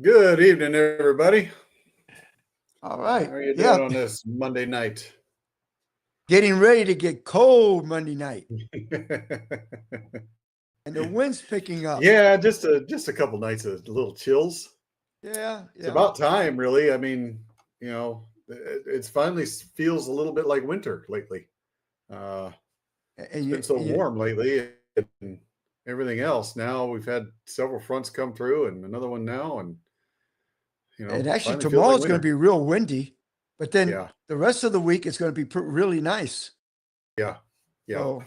Good evening, everybody. All How right. are you doing Yeah. on this Monday night? Getting ready to get cold Monday night. And the wind's picking up. Yeah, just a couple nights of little chills. Yeah. It's Yeah. about time, really. I mean, it's finally feels a little bit like winter lately. Uh, And it's been you, so you warm lately, and everything else. Now we've had several fronts come through, and another one now, and and actually finally feels like tomorrow's going to winter. be real windy, but then Yeah, the rest of the week it's going to be really nice. yeah, yeah, So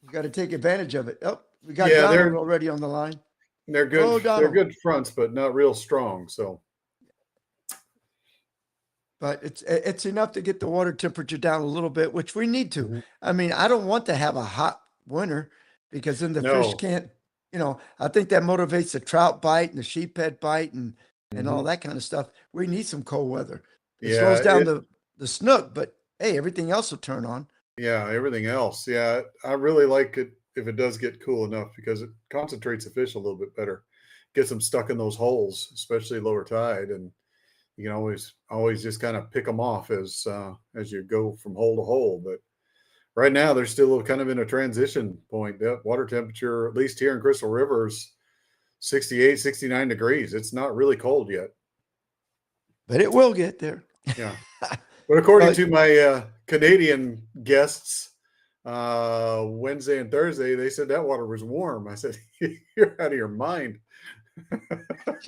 we got to take advantage of it. Oh, we got yeah. Donald already on the line. They're good. Hello, They're Donald. good fronts, but not real strong. So. But it's enough to get the water temperature down a little bit, which we need to. Mhm. I mean, I don't want to have a hot winter because then the fish No. can't, I think that motivates the trout bite and the sheephead bite and all Mhm. that kind of stuff. We need some cold weather. It slows Yeah, down the snook, but hey, everything else will turn on. everything else. Yeah, I really like it if it does get cool enough because it concentrates the fish a little bit better. Gets them stuck in those holes, especially lower tide, and you can always just kind of pick them off as you go from hole to hole. But right now they're still kind of in a transition point. That water temperature, at least here in Crystal River, is 68, 69 degrees. It's not really cold yet. But it will get there. Yeah. But according Well, to my Canadian guests, Wednesday and Thursday, they said that water was warm. I said, "You're out of your mind."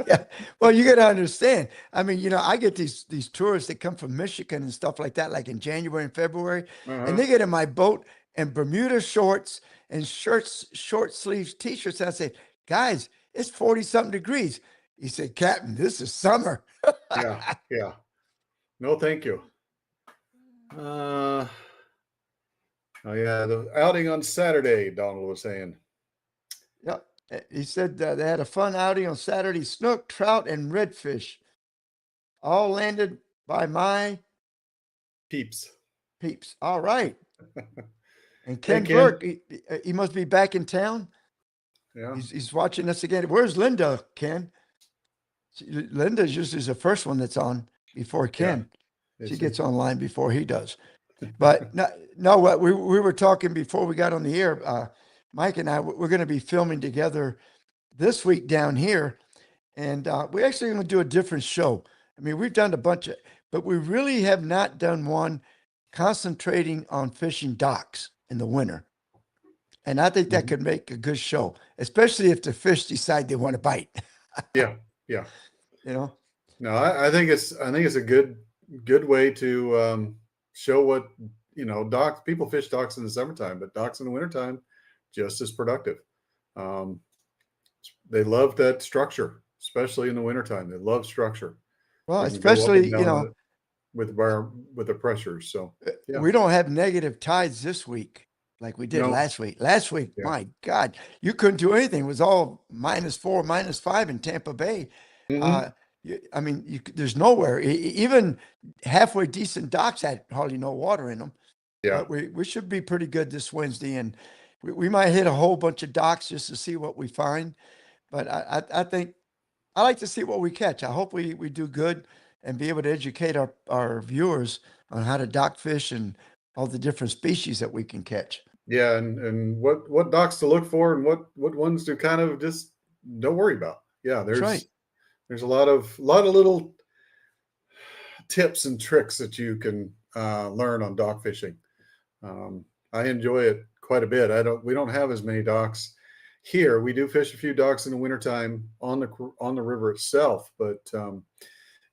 yeah. Well, you got to understand. I mean, I get these tourists that come from Michigan and stuff like that, like in January and February, and Uh-huh. they get in my boat and Bermuda shorts and shirts, short sleeves t-shirts. And I say, guys, it's 40 something degrees. He said, Captain, this is summer. Yeah, yeah. No, thank you. Uh, oh yeah, the outing on Saturday. Donald was saying. Yep. He said they had a fun outing on Saturday. Snook, trout, and redfish all landed by my Peeps. peeps. All right. And Hey, Ken Ken. Burke, he must be back in town. Yeah, He's watching us again. Where's Linda, Ken? Linda's usually the first one that's on before yeah. Ken. She Is he? gets online before he does. But no, what we were talking before we got on the air, Mike and I, we're going to be filming together this week down here. And we're actually going to do a different show. I mean, we've done a bunch of, but we really have not done one concentrating on fishing docks in the winter. And I think that Mhm. could make a good show, especially if the fish decide they want to bite. Yeah, yeah. you know, No, I think it's a good way to show what docks people fish docks in the summertime, but docks in the wintertime just as productive. Um, they love that structure, especially in the wintertime. They love structure. well, You can go up and especially, down it with the pressures. So yeah, we don't have negative tides this week like we did no, last week. Last week, yeah, my God, you couldn't do anything. It was all -4, -5 in Tampa Bay. hmm, Uh, I mean, there's nowhere. Even halfway decent docks had hardly no water in them. yeah, But we should be pretty good this Wednesday, and we might hit a whole bunch of docks just to see what we find. But I think I like to see what we catch. I hope we do good and be able to educate our viewers on how to dock fish and all the different species that we can catch. yeah. And what docks to look for and what ones to kind of just don't worry about. Yeah, That's right. there's a lot of little tips and tricks that you can learn on dock fishing. Um, I enjoy it quite a bit. We don't have as many docks here. We do fish a few docks in the wintertime on the river itself, but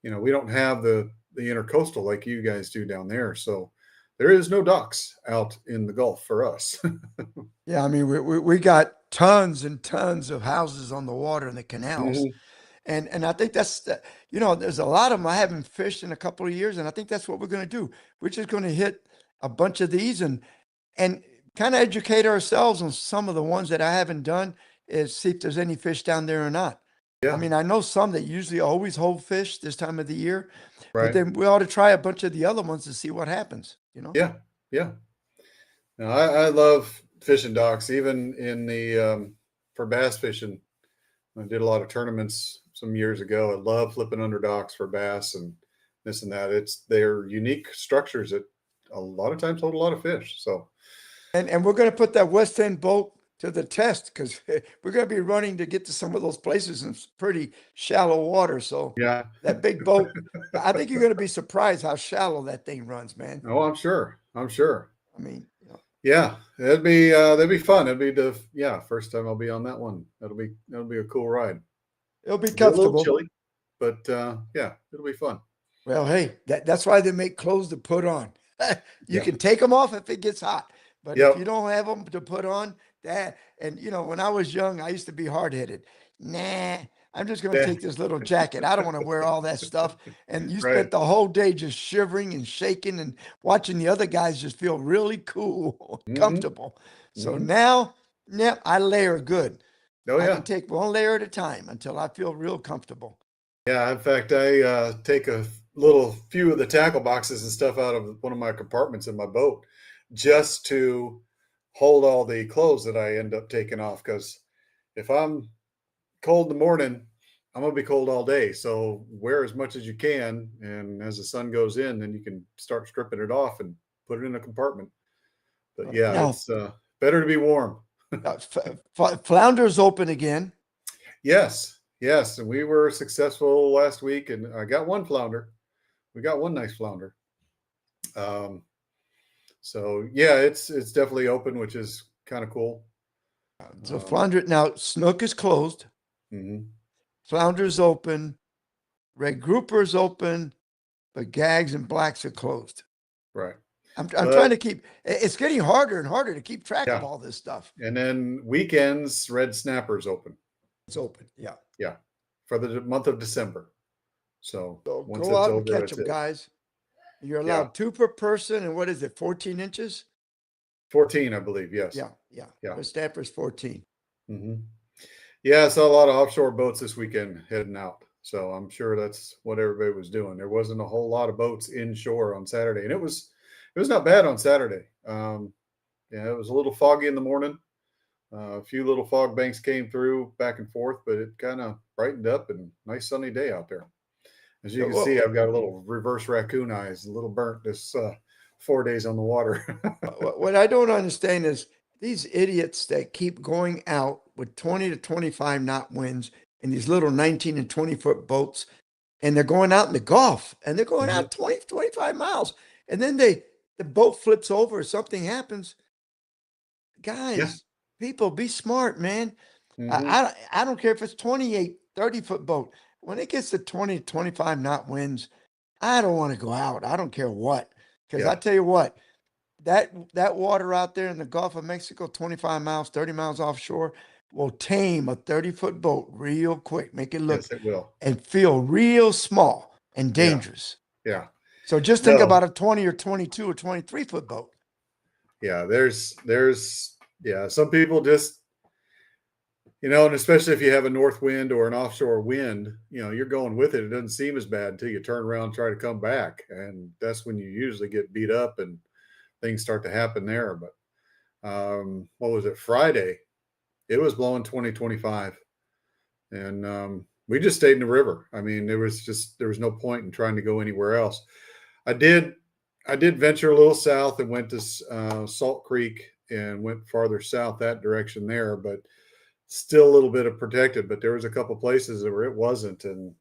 we don't have the intercoastal like you guys do down there. So there is no docks out in the Gulf for us. Yeah, I mean we got tons and tons of houses on the water in the canals. Mhm. And I think there's a lot of them I haven't fished in a couple of years, and I think that's what we're going to do. We're just going to hit a bunch of these and kind of educate ourselves on some of the ones that I haven't done, is see if there's any fish down there or not. I Yeah, mean, I know some that usually always hold fish this time of the year, but right. then we ought to try a bunch of the other ones to see what happens. Yeah, yeah. No, I love fishing docks, even in the for bass fishing. I did a lot of tournaments some years ago. I love flipping under docks for bass and this and that. They're unique structures that a lot of times hold a lot of fish. So And we're going to put that West End boat to the test because we're going to be running to get to some of those places in pretty shallow water. So yeah. that big boat, I think you're going to be surprised how shallow that thing runs, man. Oh, I'm sure. I'm sure. I mean, Yeah, that'd be fun. It'd be first time I'll be on that one. That'll be a cool ride. it'll be It'll be a little comfortable. chilly, but yeah, it'll be fun. Well, hey, that's why they make clothes to put on. You Yeah. can take them off if it gets hot, but Yep. if you don't have them to put on, and when I was young, I used to be hard-headed. Nah, I'm just going to Yeah. take this little jacket. I don't want to wear all that stuff. And you Right. spent the whole day just shivering and shaking and watching the other guys just feel really cool, Mhm. comfortable. So Mhm. now, I layer good. Oh I yeah. can take one layer at a time until I feel real comfortable. Yeah, in fact, I take a few of the tackle boxes and stuff out of one of my compartments in my boat just to hold all the clothes that I end up taking off. Because if I'm cold in the morning, I'm gonna be cold all day. So wear as much as you can, and as the sun goes in, then you can start stripping it off and put it in a compartment. But yeah, Now, it's better to be warm. Flounder's open again. Yes, yes, and we were successful last week, and I got one flounder. We got one nice flounder. Um, so yeah, it's definitely open, which is kind of cool. So flounder now snook is closed. Mhm. Flounder's open. Red grouper's open, but gags and blacks are closed. Right. I'm But trying to keep. It's getting harder and harder to keep track of yeah, all this stuff. and then weekends, red snapper's open. It's open, yeah. Yeah, for the month of December. So So once go it's out and over, catch that's them, it. guys. You're Yeah, allowed 2 per person, and what is it? 14 inches? 14, I believe. Yes. Yeah, yeah. Yeah. Red snapper's 14. Hmm. Yeah, I saw a lot of offshore boats this weekend heading out. So I'm sure that's what everybody was doing. There wasn't a whole lot of boats inshore on Saturday, and it was not bad on Saturday. Yeah, it was a little foggy in the morning. A few little fog banks came through back and forth, but it kind of brightened up and nice sunny day out there. As you can see, I've got a little reverse raccoon eyes, a little burnt this 4 days on the water. What I don't understand is these idiots that keep going out with 20 to 25 knot winds in these little 19 and 20-foot boats, and they're going out in the Gulf, and they're going Mhm. out 20, 25 miles. And then the boat flips over, something happens. Yeah. Guys, people, be smart, man. Hmm. I don't care if it's 28, 30-foot boat. When it gets to 20, 25 knot winds, I don't want to go out. I don't care what. Because I Yeah. tell you what, that water out there in the Gulf of Mexico, 25 miles, 30 miles offshore, will tame a 30-foot boat real quick, make it look Yes, it will. and feel real small and Yeah. dangerous. Yeah. So just think No. about a 20 or 22 or 23-foot boat. Yeah. Yeah. Some people just, and especially if you have a north wind or an offshore wind, you're going with it. It doesn't seem as bad until you turn around and try to come back. And that's when you usually get beat up and things start to happen there. But what was it? Friday, it was blowing 20, 25. And we just stayed in the river. I mean, there was no point in trying to go anywhere else. I did venture a little south and went to Salt Creek and went farther south that direction there, but still a little bit of protected. But there was a couple places where it wasn't, and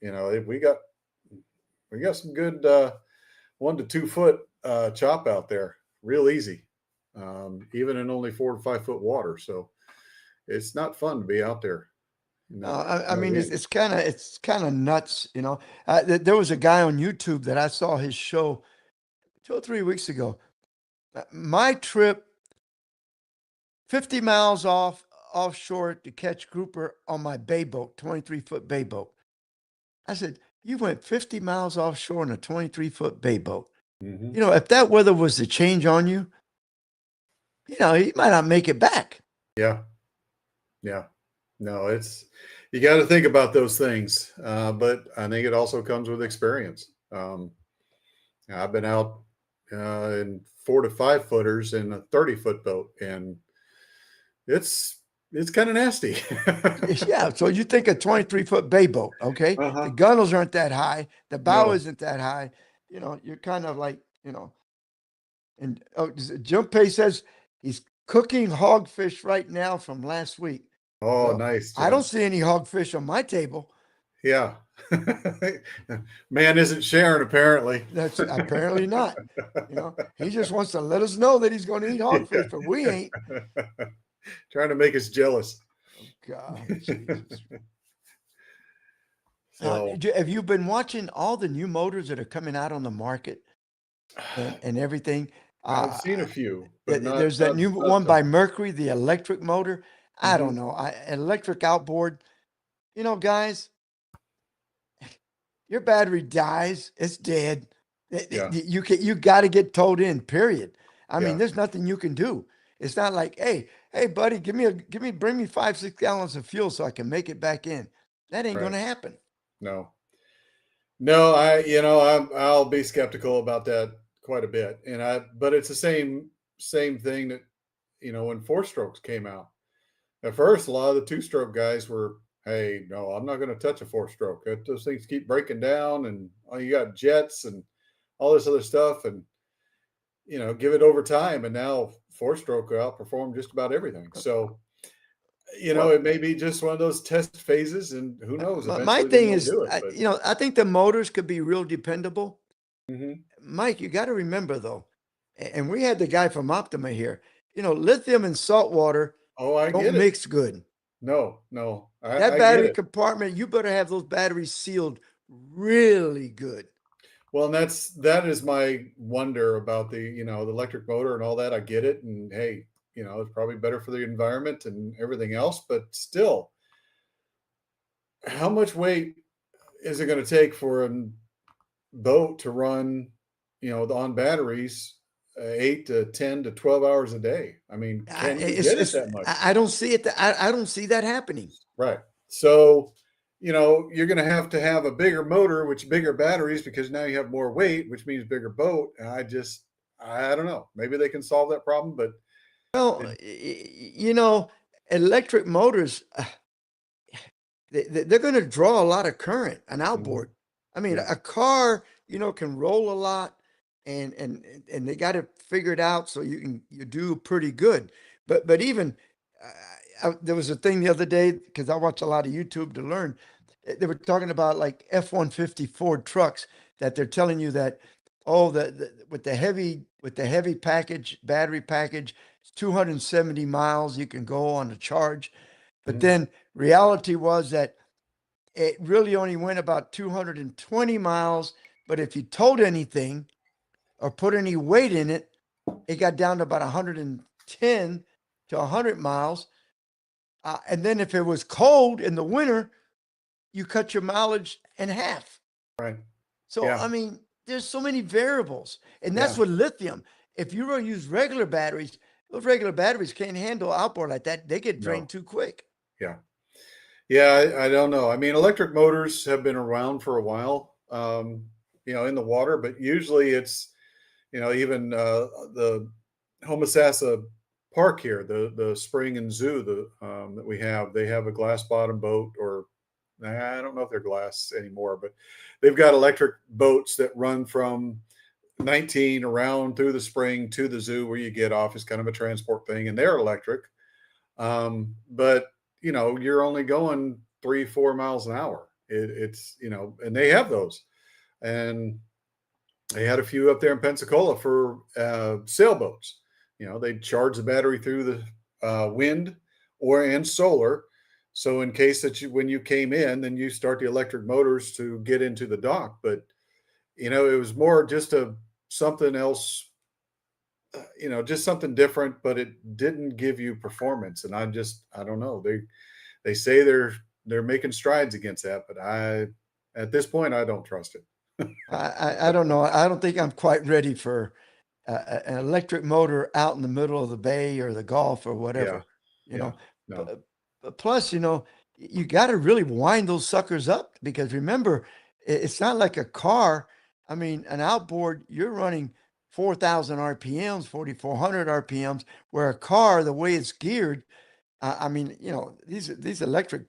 we got some good 1 to 2 foot chop out there, real easy, even in only 4 to 5 foot water. So it's not fun to be out there in I that mean, wind. it's kind of nuts, you know. There was a guy on YouTube that I saw his show 2 or 3 weeks ago. My trip, 50 miles offshore to catch grouper on my bay boat, 23-foot bay boat. I said, you went 50 miles offshore in a 23-foot bay boat. Hmm. You know, if that weather was to change on you, you might not make it back. Yeah, yeah. No, you got to think about those things, but I think it also comes with experience. I've been out in 4 to 5 footers in a 30-foot boat, and it's it's kind of nasty. Yeah. So you think a 23-foot bay boat, okay? The Uh-huh. gunnels aren't that high. The bow No. isn't that high. You're kind of like, and Junpei says he's cooking hogfish right now from last week. Oh, Well, nice, I don't Jim. see any hogfish on my table. Yeah. Man isn't sharing, apparently. That's apparently not. He just wants to let us know that he's going to eat hogfish, but we ain't. Trying to make us jealous. Oh, God, Jesus. So Have you been watching all the new motors that are coming out on the market and everything? I've Uh, seen a few, but not there's that new not one by Mercury, the electric motor. I don't Mhm. know. Electric outboard. Guys, your battery dies, it's dead. Yeah, You got to get towed in. Period. I mean, yeah, there's nothing you can do. It's not like, hey, buddy, bring me 5-6 gallons of fuel so I can make it back in. That ain't right. gonna happen. No. No, I'll be skeptical about that quite a bit. But it's the same thing that, when four strokes came out. At first, a lot of the two-stroke guys were, "Hey, no, I'm not going to touch a four-stroke. Those things keep breaking down, and you got jets and all this other stuff, and give it over time." And now four-stroke outperformed just about everything. So, Well, it may be just one of those test phases, and who knows? my Eventually, they thing may is, do it. But I think the motors could be real dependable. mhm. Mike, you got to remember though, and we had the guy from Optima here. Lithium and salt water Oh, I don't get it. mix good. No, no, That I get battery it. compartment, you better have those batteries sealed really good. Well, and that is my wonder about the electric motor and all that. I get it, and hey, it's probably better for the environment and everything else, but still, how much weight is it going to take for a boat to run, on batteries, 8 to 10 to 12 hours a day? I mean, can we get it that much? I don't see it. I don't see that happening. Right. So, you're going to have a bigger motor, which bigger batteries, because now you have more weight, which means bigger boat. And I don't know. Maybe they can solve that problem, but Well, it, electric motors, they're going to draw a lot of current, an mhm, outboard. I mean, yeah. a car, can roll a lot, and they got to figure it out so you do pretty good. But even there was a thing the other day because I watch a lot of YouTube to learn. They were talking about like F-150 Ford trucks that they're telling you that with the heavy package battery package, it's 270 miles you can go on a charge. But Mhm. then reality was that it really only went about 220 miles. But if you towed anything or put any weight in it, it got down to about 110 to 100 miles. And then if it was cold in the winter, you cut your mileage in half. Right. So, Yeah. I mean, there's so many variables. And that's Yeah. with lithium. If you were to use regular batteries, those regular batteries can't handle outboard like that. They get drained No. too quick. Yeah. Yeah. I don't know. I mean, electric motors have been around for a while, in the water, but usually it's, even the Homosassa Park here, the spring and zoo that we have, they have a glass bottom boat, or I don't know if they're glass anymore, but they've got electric boats that run from 19 around through the spring to the zoo where you get off. Is kind of a transport thing, and they're electric. But you're only going 3-4 miles an hour. It's and they have those, and they had a few up there in Pensacola for sailboats. They'd charge the battery through the wind and solar. So in case that when you came in, then you start the electric motors to get into the dock. But it was more just something else, just something different. But it didn't give you performance, and I don't know. They say they're making strides against that, but at this point I don't trust it. I don't know. I don't think I'm quite ready for an electric motor out in the middle of the bay or the Gulf or Yeah, whatever, you yeah, know. no, Plus, you got to really wind those suckers up because remember, it's not like a car. I mean, an outboard, you're running 4,000 RPMs, 4,400 RPMs, where a car, the way it's geared, I mean, these electric,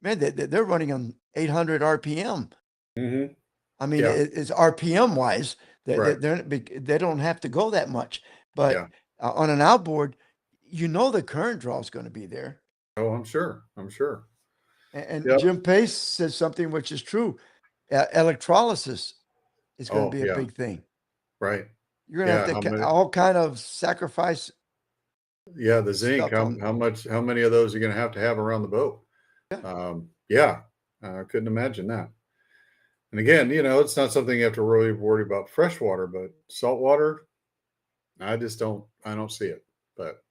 man, they're running on 800 RPM. Hmm. I mean, Yeah. it's RPM wise, Right. they don't have to go that much. But Yeah. on an outboard, the current draw is going to be there. Oh, I'm sure. I'm sure. And Yep. Jim Pace says something which is true. Electrolysis is going to Oh, be a yeah. big thing. Right. You're going Yeah. to How have to many? all kind of sacrifice Yeah. The zinc. stuff How on. much? How many of those are you going to have around the boat? Yeah. Yeah. I couldn't imagine that. And again, it's not something you have to really worry about freshwater, but saltwater, I just don't. I don't see it. But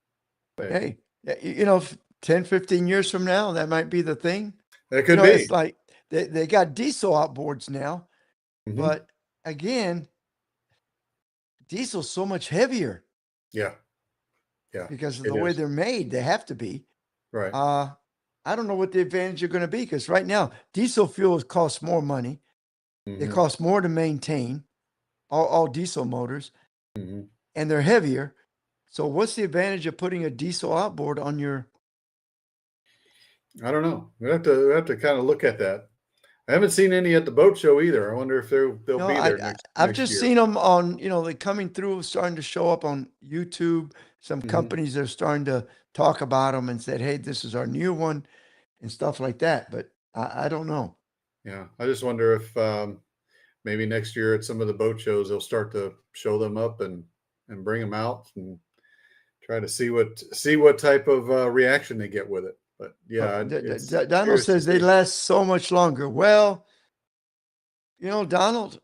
But hey, hey, 10, 15 years from now, that might be the thing. that could It's be. like they got diesel outboards now, Hmm. but again, diesel's so much heavier Yeah. Yeah. because of It the way is. they're made. They have to be. Right. Uh, I don't know what the advantage are going to be because right now, diesel fuels cost more money. They Hmm. cost more to maintain, all diesel motors, Hmm. and they're heavier. So, what's the advantage of putting a diesel outboard on your? I don't know. We have to kind of look at that. I haven't seen any at the boat show either. I wonder if they'll No, be there next I've next just year. seen them on, they coming through, starting to show up on YouTube. Some Hmm. companies are starting to talk about them and said, "Hey, this is our new one," and stuff like that. But I don't know. Yeah. I just wonder if maybe next year at some of the boat shows they'll start to show them up and bring them out and try to see what type of reaction they get with it. But yeah, it's Donald curious to says they see. last so much longer. Well, Donald,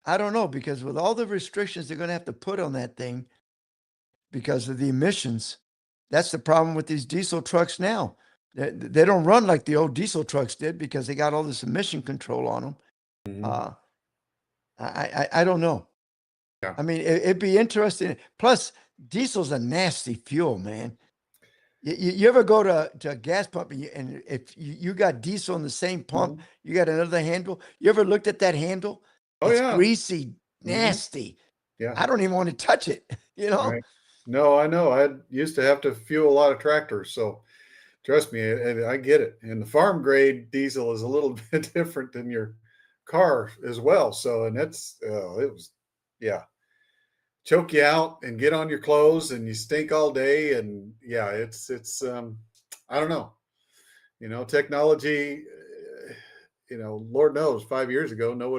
I don't know because with all the restrictions they're going to have to put on that thing because of the emissions, that's the problem with these diesel trucks now. They don't run like the old diesel trucks did because they got all this emission control on them. Hmm. Uh, I don't know. Yeah. I mean, it'd be interesting. Plus, diesel's a nasty fuel, man. You ever go to a gas pump and if you got diesel in the same pump, Hmm. you got another handle. You ever looked at that handle? Oh It's yeah. greasy, Hmm. nasty. Yeah. I don't even want to touch it, you know? Right. No, I know. I used to have to fuel a lot of tractors, so trust me, and I get it. And the farm grade diesel is a little bit different than your car as well. So, and it was, yeah, choke you out and get on your clothes, and you stink all day. And yeah, it's I don't know. Technology. Lord knows, 5 years ago, no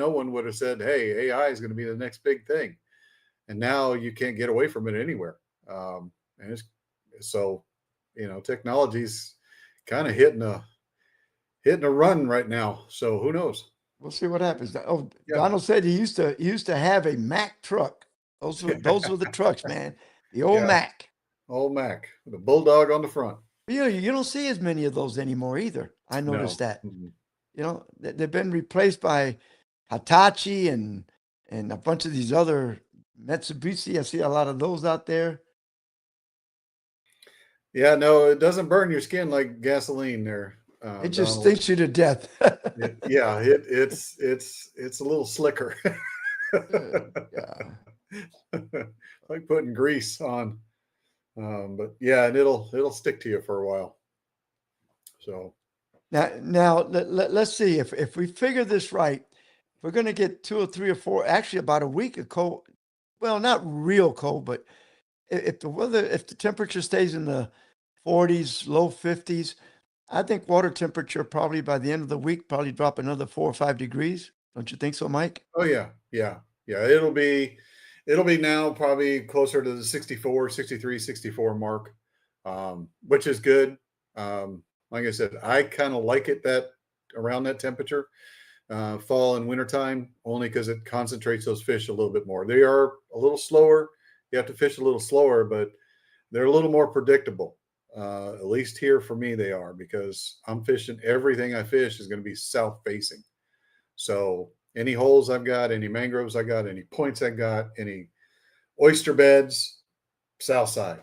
one would have said, "Hey, AI is going to be the next big thing." And now you can't get away from it anywhere. And it's so technology's kind of hitting a run right now. So who knows? We'll see what happens. Oh, Yeah. Donald said he used to have a Mack truck. Those were the trucks, man. The old Yeah. Mack. Old Mac, the bulldog on the front. You don't see as many of those anymore either. I noticed No. that. Mhm. They've been replaced by Hitachi and a bunch of these other Mitsubishi. I see a lot of those out there. Yeah, no, it doesn't burn your skin like gasoline there, It just Donald. stinks you to death. Yeah, it's a little slicker. Yeah. Like putting grease on. But yeah, and it'll stick to you for a while. So Now let's see if we figure this right. If we're going to get 2 or 3 or 4, actually about a week of cold. Well, not real cold, but if the temperature stays in the 40s, low 50s, I think water temperature probably by the end of the week probably drop another 4 or 5 degrees. Don't you think so, Mike? oh yeah, yeah, yeah. It'll be now probably closer to the 64, 63, 64 mark, which is good. Like I said, I kind of like it that around that temperature, fall and winter time, only because it concentrates those fish a little bit more. They are a little slower. You have to fish a little slower, but they're a little more predictable. At least here for me, they are because I'm fishing. Everything I fish is going to be south facing. So any holes I've got, any mangroves I got, any points I got, any oyster beds, south side.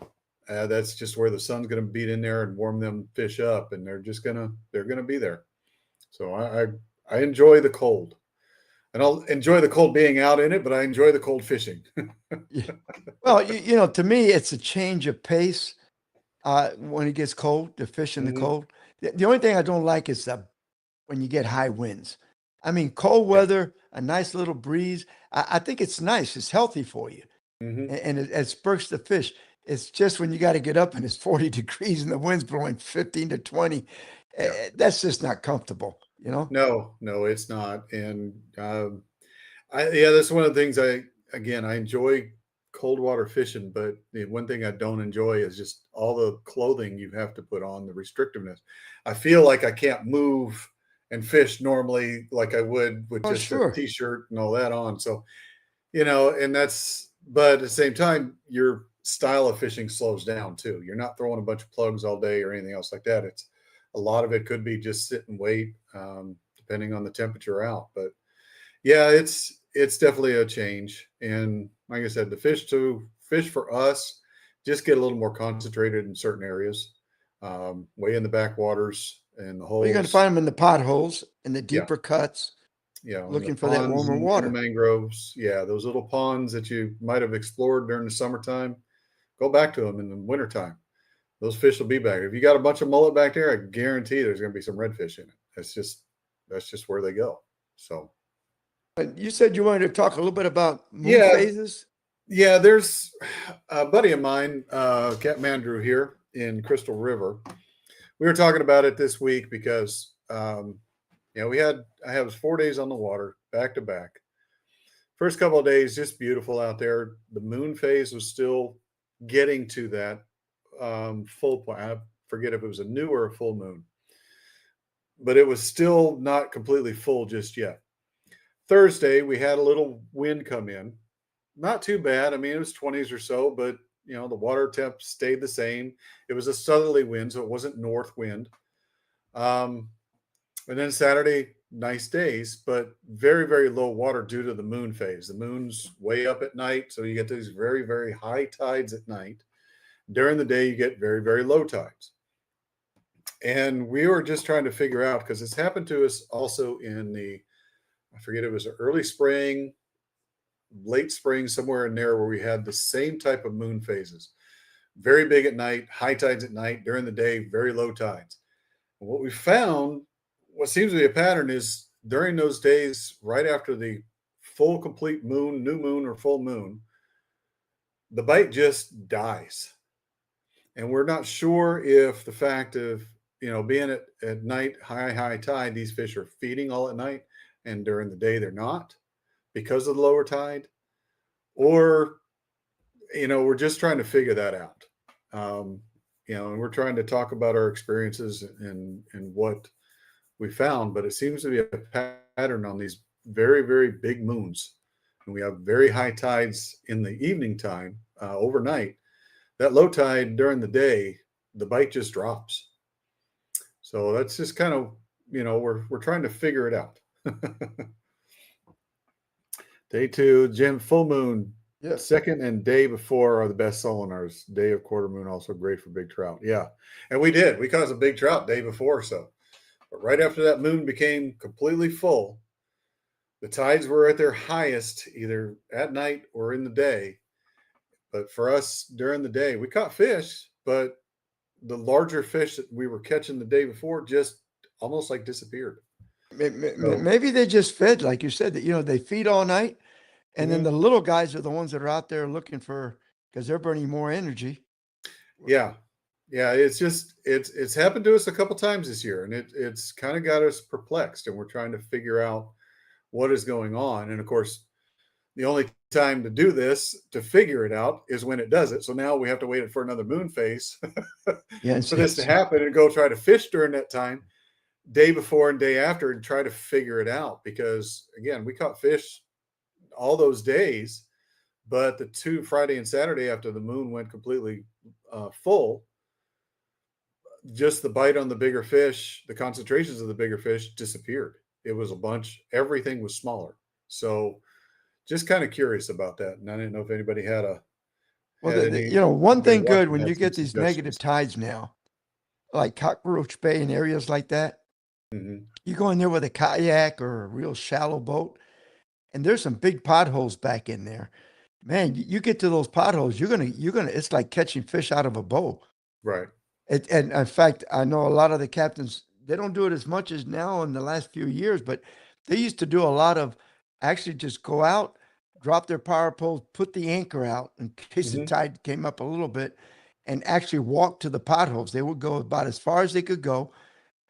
That's just where the sun's going to beat in there and warm them fish up, and they're gonna be there. So I enjoy the cold, and I'll enjoy the cold being out in it, but I enjoy the cold fishing. Yeah. Well, to me, it's a change of pace. when it gets cold, to fish in the Mhm. cold. The only thing I don't like is when you get high winds. I mean, cold Yeah. weather, a nice little breeze. I think it's nice. It's healthy for you, Mhm. and it spurts the fish. It's just when you got to get up and it's 40 degrees and the wind's blowing 15 to 20. Yeah. That's just not comfortable, you know? No, no, it's not. And yeah, that's one of the things I enjoy cold water fishing, but the one thing I don't enjoy is just all the clothing you have to put on, the restrictiveness. I feel like I can't move and fish normally like I would with Oh, just a sure. t-shirt and all that on. So, and but at the same time, your style of fishing slows down too. You're not throwing a bunch of plugs all day or anything else like that. It's a lot of it could be just sit and wait, depending on the temperature out. But yeah, it's definitely a change. And like I said, the fish for us just get a little more concentrated in certain areas, way in the backwaters and the Well, you're going to holes. find them in the potholes, in the Yeah, deeper cuts, in the looking for that ponds warmer and in the water. mangroves. Yeah, those little ponds that you might have explored during the summertime, go back to them in the wintertime. Those fish will be back. If you got a bunch of mullet back there, I guarantee there's going to be some redfish in it. That's just where they go. So And you said you wanted to talk a little bit about moon yeah, phases. yeah. There's a buddy of mine, Captain Andrew here in Crystal River. We were talking about it this week because I had 4 days on the water back to back. First couple of days, just beautiful out there. The moon phase was still getting to that full point. I forget if it was a new or a full moon, but it was still not completely full just yet. Thursday, we had a little wind come in. Not too bad. I mean, it was 20s or so, but the water temp stayed the same. It was a southerly wind, so it wasn't north wind. Um, and then Saturday, nice days, but very, very low water due to the moon phase. The moon's way up at night, so you get these very, very high tides at night. During the day, you get very, very low tides. And we were just trying to figure out because it's happened to us also I forget, it was early spring, late spring, somewhere in there where we had the same type of moon phases. Very big at night, high tides at night, during the day, very low tides. And what we found, what seems to be a pattern, is during those days, right after the full complete moon, new moon, or full moon, the bite just dies. And we're not sure if the fact of, being at night, high tide, these fish are feeding all at night, and during the day they're not because of the lower tide, or we're just trying to figure that out. Um, and we're trying to talk about our experiences and what we found, but it seems to be a pattern on these very, very big moons. And we have very high tides in the evening time, overnight. That low tide during the day, the bite just drops. So that's just kind of, we're trying to figure it out. Day two, Jim, full moon. Yes. Second and day before are the best solinars. Day of quarter moon, also great for big trout. Yeah. And we did. We caught a big trout day before. So, but right after that moon became completely full, the tides were at their highest either at night or in the day. But for us during the day, we caught fish, but the larger fish that we were catching the day before just almost like disappeared. So, Maybe they just fed, like you said, that they feed all night, and then the mhm. little guys are the ones that are out there looking for because they're burning more energy. Yeah. Yeah, it's happened to us a couple times this year, and it's kind of got us perplexed, and we're trying to figure out what is going on. And of course, the only time to do this to figure it out is when it does it. So now we have to wait for another moon phase Yes, for this to yes. happen and go try to fish during that time, day before and day after, and try to figure it out. Because again, we caught fish all those days, but the two Friday and Saturday after the moon went completely full, just the bite on the bigger fish, the concentrations of the bigger fish disappeared. It was a bunch, everything was smaller. So just kind of curious about that. And I didn't know if anybody Well, had any one anybody thing good watching when had you some get these negative suggestions. tides now, like Cockroach Bay and areas like that, Hmm. you go in there with a kayak or a real shallow boat, and there's some big potholes back in there. Man, you get to those potholes, it's like catching fish out of a bowl. Right. And in fact, I know a lot of the captains, they don't do it as much as now in the last few years, but they used to do a lot of actually just go out, drop their power poles, put the anchor out in case the Hmm. tide came up a little bit, and actually walk to the potholes. They would go about as far as they could go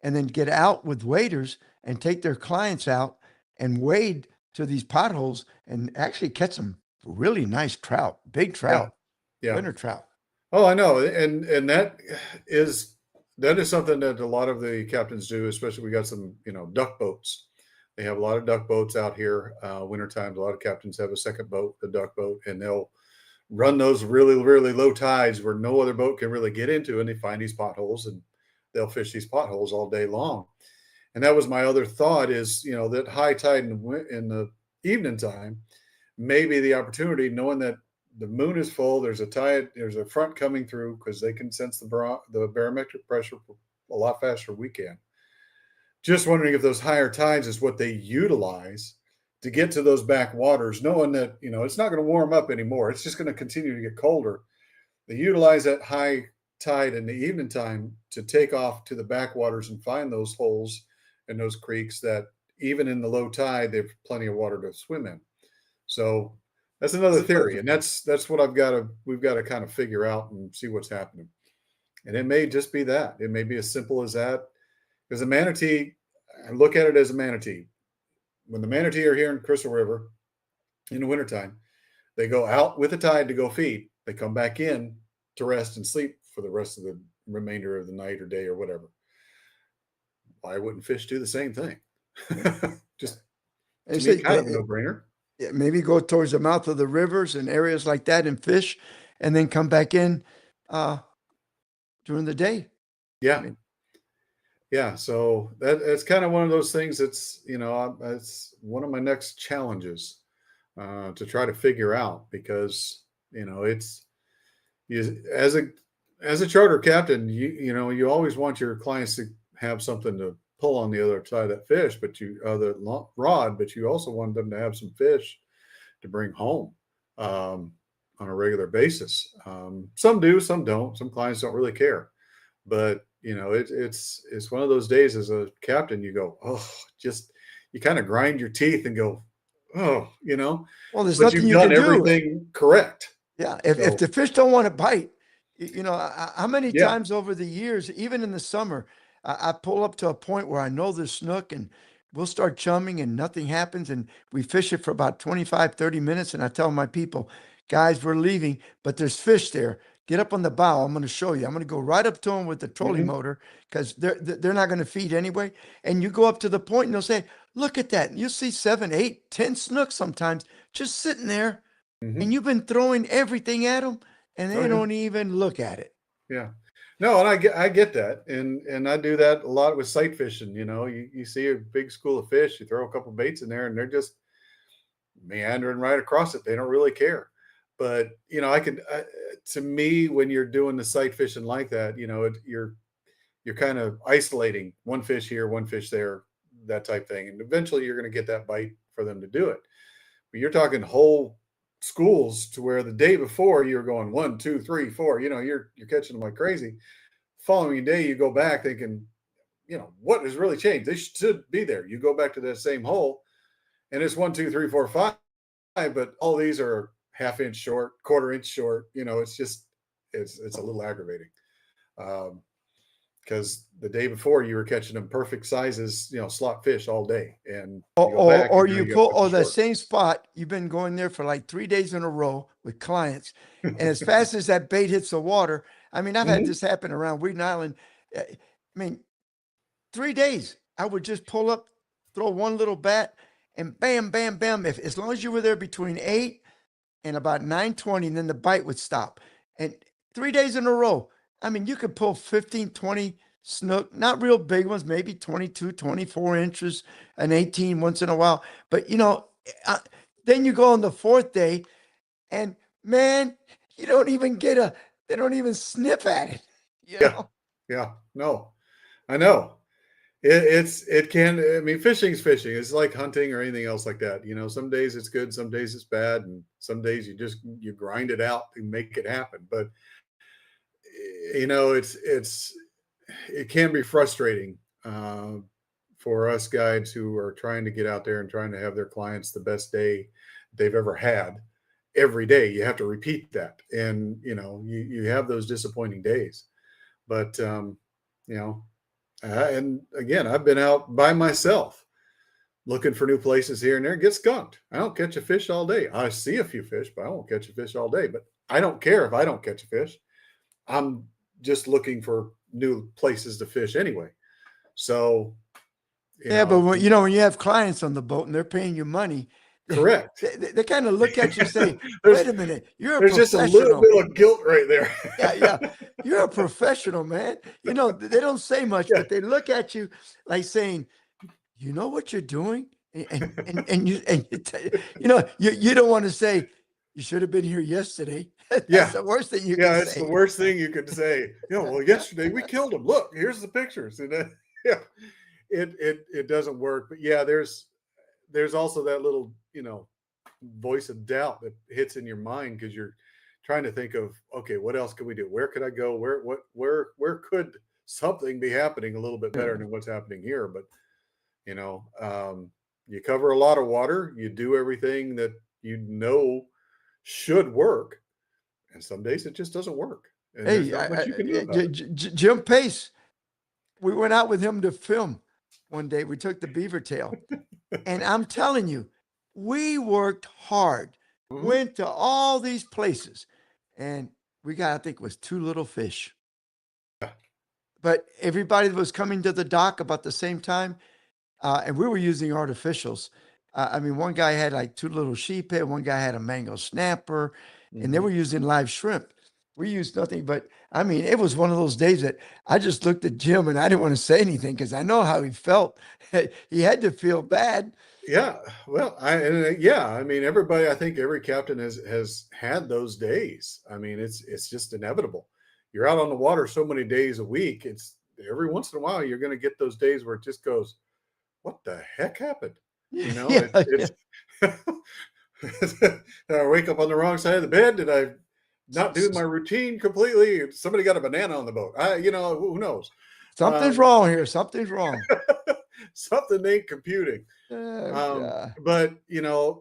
and then get out with waders and take their clients out and wade to these potholes and actually catch some really nice trout, big Yeah. trout, Yeah. winter trout. Oh, I know. And is that is something that a lot of the captains do, especially we got some, duck boats. They have a lot of duck boats out here. Winter times, a lot of captains have a second boat, the duck boat, and they'll run those really, really low tides where no other boat can really get into, and they find these potholes and they'll fish these potholes all day long. And that was my other thought is, that high tide in the evening time, maybe the opportunity, knowing that the moon is full, there's a tide, there's a front coming through because they can sense the barometric pressure a lot faster than we can. Just wondering if those higher tides is what they utilize to get to those backwaters, knowing that it's not going to warm up anymore. It's just going to continue to get colder. They utilize that high tide in the evening time to take off to the backwaters and find those holes and those creeks that even in the low tide, they've plenty of water to swim in. So that's another theory, and that's what we've got to kind of figure out and see what's happening. And it may just be that. It may be as simple as that. Because a manatee, I look at it as a manatee. When the manatee are here in Crystal River in the wintertime, they go out with the tide to go feed. They come back in to rest and sleep for the rest of the remainder of the night or day or whatever. Why wouldn't fish do the same thing? Just And to so me, kind of a no-brainer. yeah, maybe go towards the mouth of the rivers and areas like that and fish, and then come back in uh, during the day. I Yeah, mean, yeah. So that's kind of one of those things. It's one of my next challenges to try to figure out because it's you, as a charter captain, you always want your clients to have something to pull on the other side of that fish, but rod, but you also want them to have some fish to bring home on a regular basis. Some do, some don't. Some clients don't really care, but it's one of those days as a captain, you go, oh, just you kind of grind your teeth and go, oh, well, there's but nothing you've you done can do. everything correct. Yeah, if So the fish don't want to bite, how many yeah. times over the years, even in the summer, I pull up to a point where I know there's snook and we'll start chumming and nothing happens. And we fish it for about 25, 30 minutes. And I tell my people, guys, we're leaving, but there's fish there. Get up on the bow. I'm going to show you. I'm going to go right up to them with the trolling Hmm. motor because they're not going to feed anyway. And you go up to the point and they'll say, look at that. And you'll see 7, 8, 10 snooks sometimes just sitting there and Hmm. you've been throwing everything at them and Oh they yeah. don't even look at it. Yeah. No, and I get that. And I do that a lot with sight fishing. You see a big school of fish, you throw a couple baits in there and they're just meandering right across it. They don't really care. But, to me, when you're doing the sight fishing like that, you're kind of isolating one fish here, one fish there, that type thing. And eventually you're going to get that bite for them to do it. But you're talking whole schools to where the day before you're going 1, 2, 3, 4, you're catching them like crazy. Following day, you go back thinking, what has really changed? They should be there. You go back to that same hole and it's 1, 2, 3, 4, 5, but all these are half-inch short, quarter-inch short. It's just, it's a little aggravating. Because the day before you were catching them perfect sizes, slot fish all day, and you go back Or and now you you got a pull, bunch or of that short. same spot, you've been going there for like 3 days in a row with clients. And as fast as that bait hits the water, I mean, I've had Hmm. this happen around Weeden Island. I mean, 3 days, I would just pull up, throw one little bat, and bam, bam, bam. If as long as you were there between 8 and about 9:20, and then the bite would stop. And 3 days in a row. I mean, you could pull 15, 20 snook, not real big ones, maybe 22, 24 inches, an 18 once in a while. But uh, then you go on the fourth day, and man, you don't even they don't even sniff at it. You Yeah, know? yeah, no, I know. It can. I mean, fishing's fishing. It's like hunting or anything else like that. Some days it's good, some days it's bad, and some days you grind it out and make it happen. But it can be frustrating for us guides who are trying to get out there and trying to have their clients the best day they've ever had. Every day you have to repeat that, and you have those disappointing days. But and again, I've been out by myself looking for new places here and there, get skunked. I don't catch a fish all day. I see a few fish, but I won't catch a fish all day. But I don't care if I don't catch a fish. I'm just looking for new places to fish anyway. So, but when you have clients on the boat and they're paying you money, correct. They kind of look at you and say, wait a minute, there's just a little bit of guilt right there. Yeah. You're a professional, man. They don't say much, but they look at you like saying, you know what you're doing? And you don't want to say, you should have been here yesterday. That's the worst thing you can say. Yeah, it's the worst thing you could say. Well, yesterday we killed him. Look, here's the pictures. And it doesn't work. But yeah, there's also that little, voice of doubt that hits in your mind because you're trying to think of, okay, what else can we do? Where could I go? Where could something be happening a little bit better than what's happening here? But you cover a lot of water. You do everything that should work, and some days it just doesn't work. And hey, there's not much you can do about it. Jim Pace, we went out with him to film one day. We took the beaver tail, and I'm telling you, we worked hard, went to all these places, and we got, I think it was 2 little fish. But everybody that was coming to the dock about the same time, and we were using artificials. One guy had like 2 little sheephead, one guy had a mango snapper, and they were using live shrimp. We used nothing but, it was one of those days that I just looked at Jim and I didn't want to say anything because I know how he felt. He had to feel bad. Yeah. Well, everybody, I think every captain has had those days. It's just inevitable. You're out on the water so many days a week. It's every once in a while, you're going to get those days where it just goes, what the heck happened? Did I wake up on the wrong side of the bed? Did I not do my routine completely? Somebody got a banana on the boat. Who knows? Something's wrong here. Something's wrong. Something ain't computing. But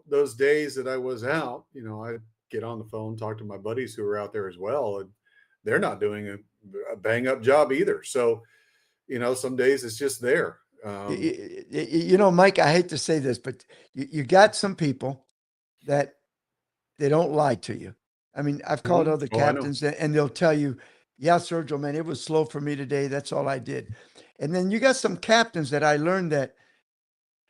those days that I was out, I get on the phone, talk to my buddies who are out there as well, and they're not doing a bang up job either. So, some days it's just there. Mike, I hate to say this, but you got some people that they don't lie to you. I've called other captains and they'll tell you, yeah, Sergio, man, it was slow for me today. That's all I did. And then you got some captains that I learned that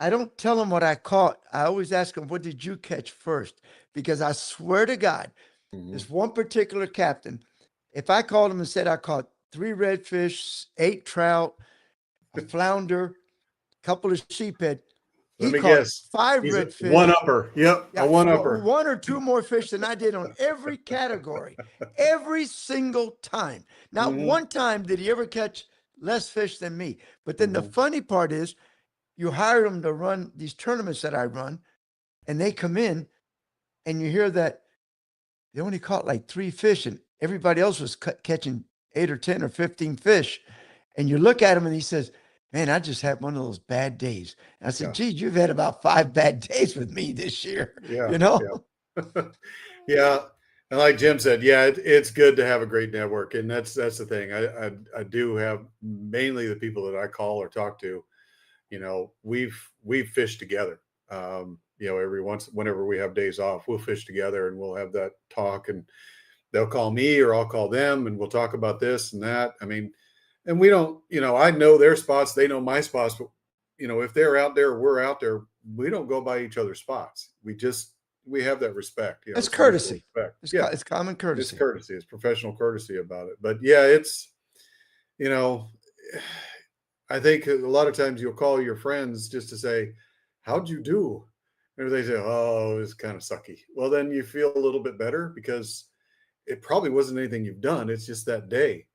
I don't tell them what I caught. I always ask them, what did you catch first? Because I swear to God, this one particular captain, if I called him and said I caught 3 redfish, 8 trout, a flounder, a couple of sheephead, Let me guess. 5 redfish. One upper. Yep. Yeah, a one upper. 1 or 2 more fish than I did on every category, every single time. Not one time did he ever catch less fish than me. But then the funny part is you hire them to run these tournaments that I run, and they come in and you hear that they only caught like 3 fish and everybody else was catching 8 or 10 or 15 fish. And you look at him and he says, man, I just had one of those bad days. And I said, geez, you've had about 5 bad days with me this year. Yeah. Yeah. Yeah. And like Jim said, it's good to have a great network. And that's the thing. I do have mainly the people that I call or talk to, we've fished together. Whenever we have days off, we'll fish together and we'll have that talk, and they'll call me or I'll call them and we'll talk about this and that. And we don't, I know their spots, they know my spots, but if they're out there, we're out there, we don't go by each other's spots. We have that respect. It's courtesy. It's common courtesy. It's courtesy. It's professional courtesy about it. But yeah, it's, I think a lot of times you'll call your friends just to say, how'd you do? And they say, oh, it was kind of sucky. Well, then you feel a little bit better because it probably wasn't anything you've done. It's just that day.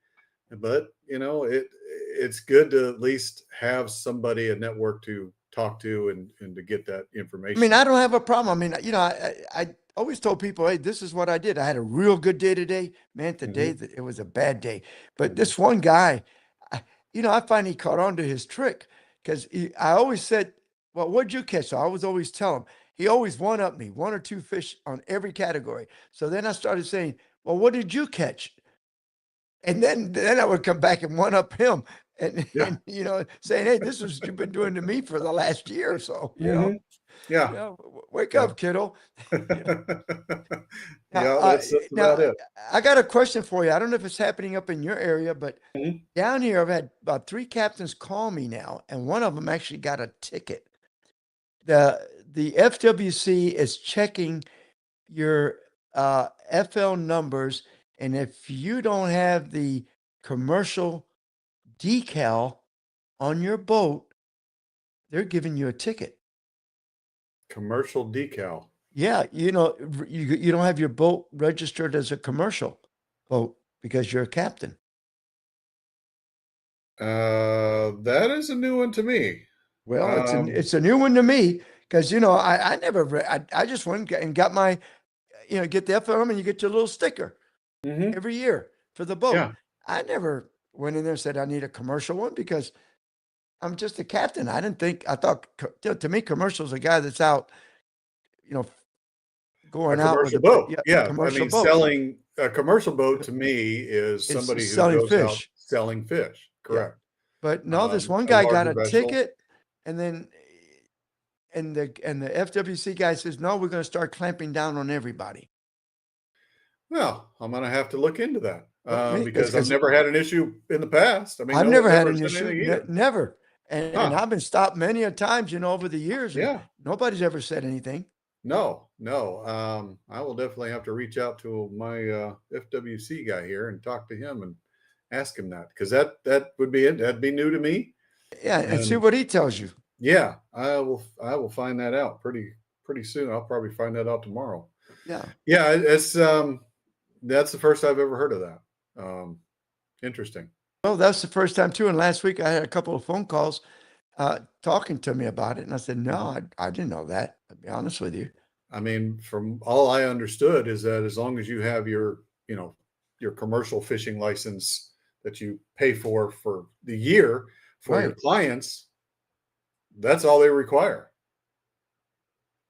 But, it's good to at least have somebody, a network to talk to and to get that information. I don't have a problem. always told people, hey, this is what I did. I had a real good day today. Man, today Mhm. it was a bad day. But this one guy, I, I finally caught on to his trick because I always said, well, what'd you catch? So I was always tell him. He always one up me, one or two fish on every category. So then I started saying, well, what did you catch? And then I would come back and one up him and, Yeah. and saying, hey, this is what you've been doing to me for the last year or so, Yeah. wake Yeah. up, kiddo. You know. Now, Yeah, that's now about it. I got a question for you. I don't know if it's happening up in your area, but Mhm. down here, I've had about three captains call me now, and one of them actually got a ticket. The FWC is checking your FL numbers, and if you don't have the commercial decal on your boat, they're giving you a ticket. Commercial decal. Yeah, you don't have your boat registered as a commercial boat because you're a captain. That is a new one to me. Well, Um, it's a new one to me because I never I just went and got my get the FLM and you get your little sticker mhm. every year for the boat. Yeah. I never went in there and said I need a commercial one because I'm just a captain. I thought to me commercial is a guy that's out, you know, A going out with commercial boat. a Yeah. I commercial mean, boat. selling a commercial boat to me is It's somebody who selling goes out fish. selling fish. Yeah. Correct. But no, this one A guy got larger a vessel. ticket and then the FWC guy says, no, we're going to start clamping down on everybody. Well, I'm going to have to look into that because I've Because never had an issue in the past. I mean, I've no never one's had ever an said issue, anything either. never. And Huh. I've been stopped many a times, over the years, and Yeah. nobody's ever said anything. No, no. I will definitely have to reach out to my FWC guy here and talk to him and ask him that because that would be it. That'd be new to me. Yeah, and see And what he tells you. yeah, I will find that out pretty soon. I'll probably find that out tomorrow. Yeah. Yeah, it's that's the first I've ever heard of that. Interesting. Well, that's the first time too. And last week I had a couple of phone calls talking to me about it, and I said, no, Mhm. I didn't know that. I'll be honest with you. I mean, from all I understood is that as long as you have you know, your commercial fishing license that you pay for the year for your Right. clients, that's all they require.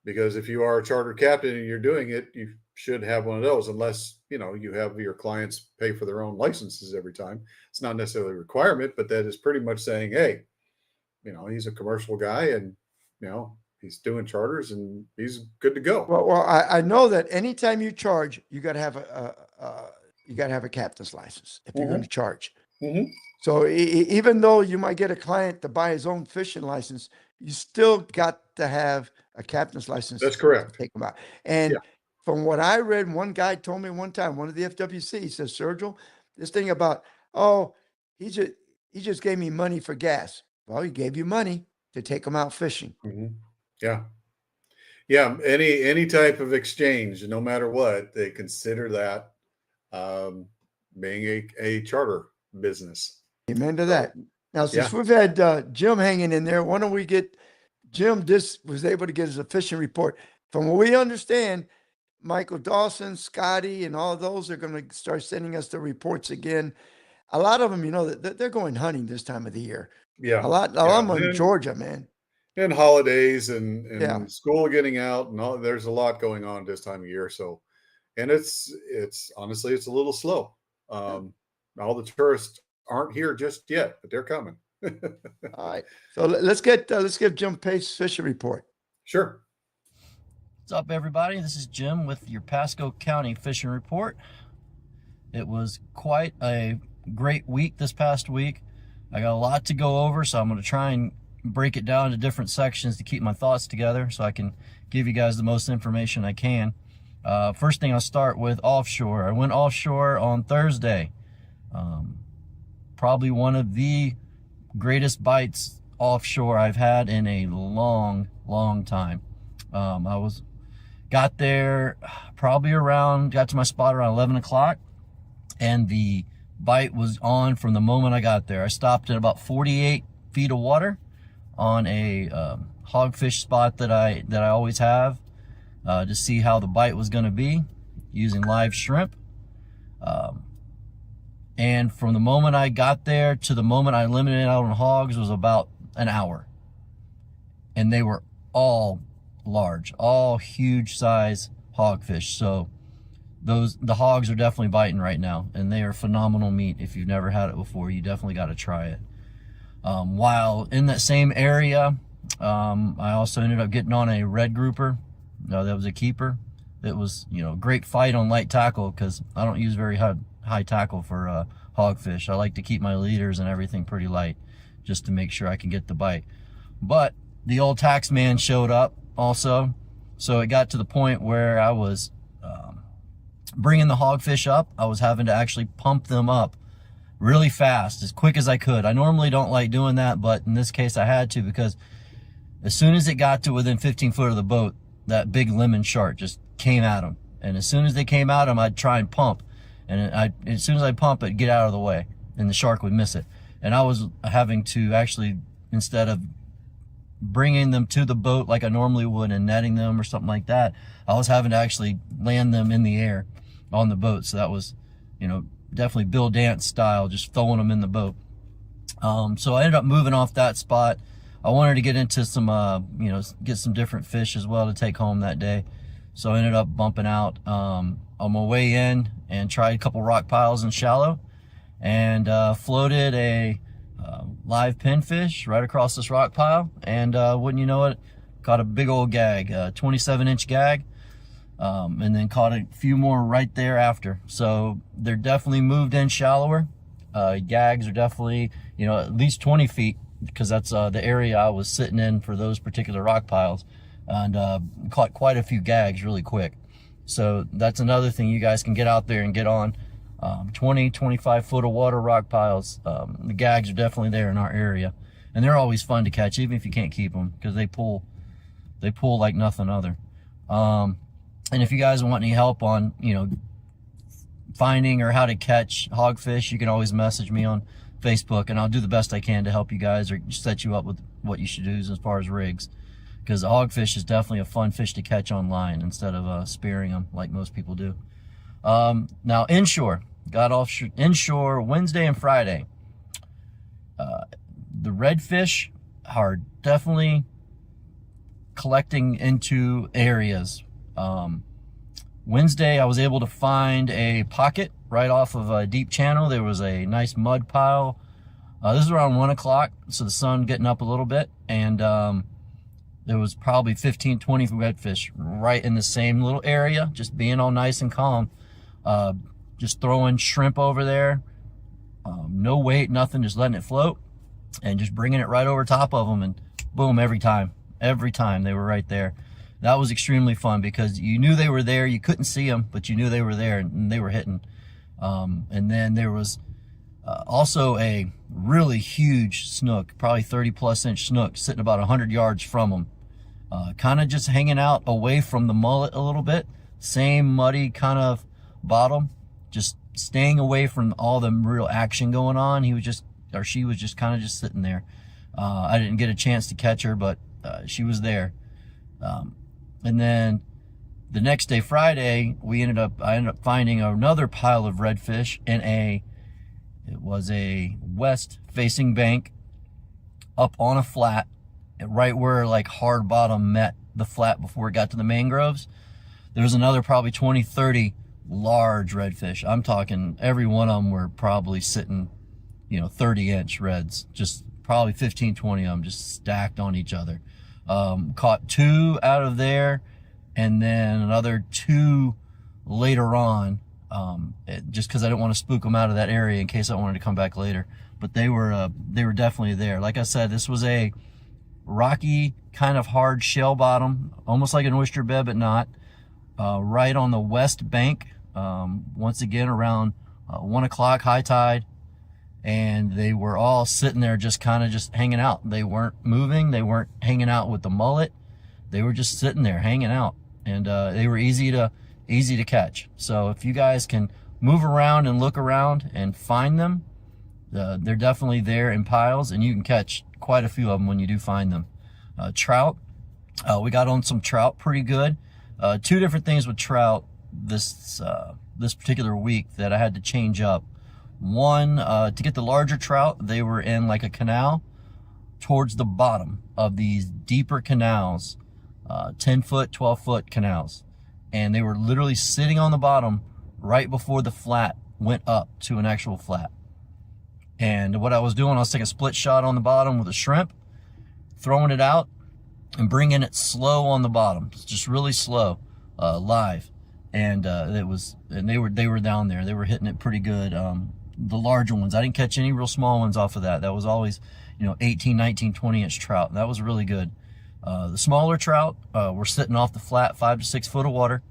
Because if you are a charter captain and you're doing it, you should have one of those, unless you have your clients pay for their own licenses every time. It's not necessarily a requirement, but that is pretty much saying, hey, he's a commercial guy and he's doing charters and he's good to go. Well, I know that anytime you charge, you got to have you got to have a captain's license if you're going Hmm. to charge. Hmm. So even though you might get a client to buy his own fishing license, you still got to have a captain's license That's to correct. take them out. Yeah. And from what I read, one guy told me one time, one of the FWC, he says, Sergio, this thing about, oh, he just he just gave me money for gas. Well, he gave you money to take him out fishing. Hmm. Yeah. Yeah. Any type of exchange, no matter what, they consider that um, being a charter business. Amen to So that. Now, yeah. since we've had Jim hanging in there, why don't we get Jim? This was able to get his fishing report. From what we understand, Michael Dawson, Scotty, and all those are going to start sending us the reports again. A lot of them, they're going hunting this time of the year. Yeah. A lot Yeah. of them in Georgia, man. And holidays and Yeah. school getting out and all, there's a lot going on this time of year. So, and it's honestly, it's a little slow. Yeah. All the tourists aren't here just yet, but they're coming. All right. So let's give Jim Pace fishing report. Sure. What's up, everybody? This is Jim with your Pasco County Fishing Report. It was quite a great week this past week. I got a lot to go over, so I'm going to try and break it down into different sections to keep my thoughts together so I can give you guys the most information I can. First thing I'll start with offshore. I went offshore on Thursday. Probably one of the greatest bites offshore I've had in a long, long time. Got there probably got to my spot around 11 o'clock, and the bite was on from the moment I got there. I stopped at about 48 feet of water on a hogfish spot that I always have. to see how the bite was going to be using live shrimp. And from the moment I got there to the moment I limited out on hogs was about an hour. And they were all large, all huge size hogfish. So the hogs are definitely biting right now, and they are phenomenal meat. If you've never had it before, you definitely got to try it. While in that same area, I also ended up getting on a red grouper. That was a keeper. It was, great fight on light tackle, because I don't use very high tackle for hogfish. I like to keep my leaders and everything pretty light, just to make sure I can get the bite. But the old tax man showed up also, so it got to the point where I was bringing the hogfish up. I was having to actually pump them up really fast, as quick as I could. I normally don't like doing that, but in this case I had to, because as soon as it got to within 15 foot of the boat, that big lemon shark just came at them. And as soon as they came at them, I'd try and pump. And as soon as I pump it, get out of the way, and the shark would miss it. And I was having to actually, instead of bringing them to the boat like I normally would and netting them or something like that, I was having to actually land them in the air on the boat. So that was, definitely Bill Dance style, just throwing them in the boat. So I ended up moving off that spot. I wanted to get into some, get some different fish as well to take home that day. So I ended up bumping out on my way in and tried a couple rock piles in shallow, and floated a live pinfish right across this rock pile. And wouldn't you know it, caught a big old gag, 27-inch gag, and then caught a few more right there after. So they're definitely moved in shallower. Gags are definitely, at least 20 feet, because that's the area I was sitting in for those particular rock piles, and caught quite a few gags really quick. So that's another thing you guys can get out there and get on. 20, 25 foot of water rock piles. The gags are definitely there in our area, and they're always fun to catch, even if you can't keep them, because they pull like nothing other. And if you guys want any help on, finding or how to catch hogfish, you can always message me on Facebook, and I'll do the best I can to help you guys or set you up with what you should do as far as rigs, because the hogfish is definitely a fun fish to catch online instead of spearing them like most people do. Now inshore, got off inshore Wednesday and Friday. The redfish are definitely collecting into areas. Wednesday I was able to find a pocket right off of a deep channel. There was a nice mud pile. This is around 1 o'clock, so the sun getting up a little bit, and there was probably 15, 20 redfish right in the same little area, just being all nice and calm. Just throwing shrimp over there, no weight, nothing, just letting it float and just bringing it right over top of them, and boom, every time they were right there. That was extremely fun, because you knew they were there. You couldn't see them, but you knew they were there, and they were hitting. And then there was also a really huge snook, probably 30+ inch snook, sitting about 100 yards from them, kind of just hanging out away from the mullet a little bit. Same muddy kind of bottom, just staying away from all the real action going on. He was just, or she was just kind of just sitting there. I didn't get a chance to catch her, but she was there. And then the next day, Friday, I ended up finding another pile of redfish in it was a west facing bank up on a flat, right where like hard bottom met the flat before it got to the mangroves. There was another probably 20, 30 large redfish. I'm talking every one of them were probably sitting, 30-inch reds, just probably 15, 20 of them just stacked on each other. Caught 2 out of there, and then another 2 later on, just because I didn't want to spook them out of that area in case I wanted to come back later. But they were definitely there. Like I said, this was a rocky, kind of hard shell bottom, almost like an oyster bed, but not. Right on the west bank, once again around 1 o'clock, high tide. And they were all sitting there just kind of just hanging out. They weren't moving. They weren't hanging out with the mullet. They were just sitting there hanging out. And they were easy to catch. So if you guys can move around and look around and find them, they're definitely there in piles, and you can catch quite a few of them when you do find them. Trout, we got on some trout pretty good. Two different things with trout this particular week that I had to change up. One, to get the larger trout, they were in like a canal towards the bottom of these deeper canals, 10-foot, 12-foot canals. And they were literally sitting on the bottom right before the flat went up to an actual flat. And what I was doing, I was taking a split shot on the bottom with a shrimp, throwing it out and bringing it slow on the bottom, just really slow, live. And they were down there. They were hitting it pretty good. The larger ones, I didn't catch any real small ones off of that. That was always, 18, 19, 20-inch trout. That was really good. The smaller trout were sitting off the flat, 5 to 6 foot of water.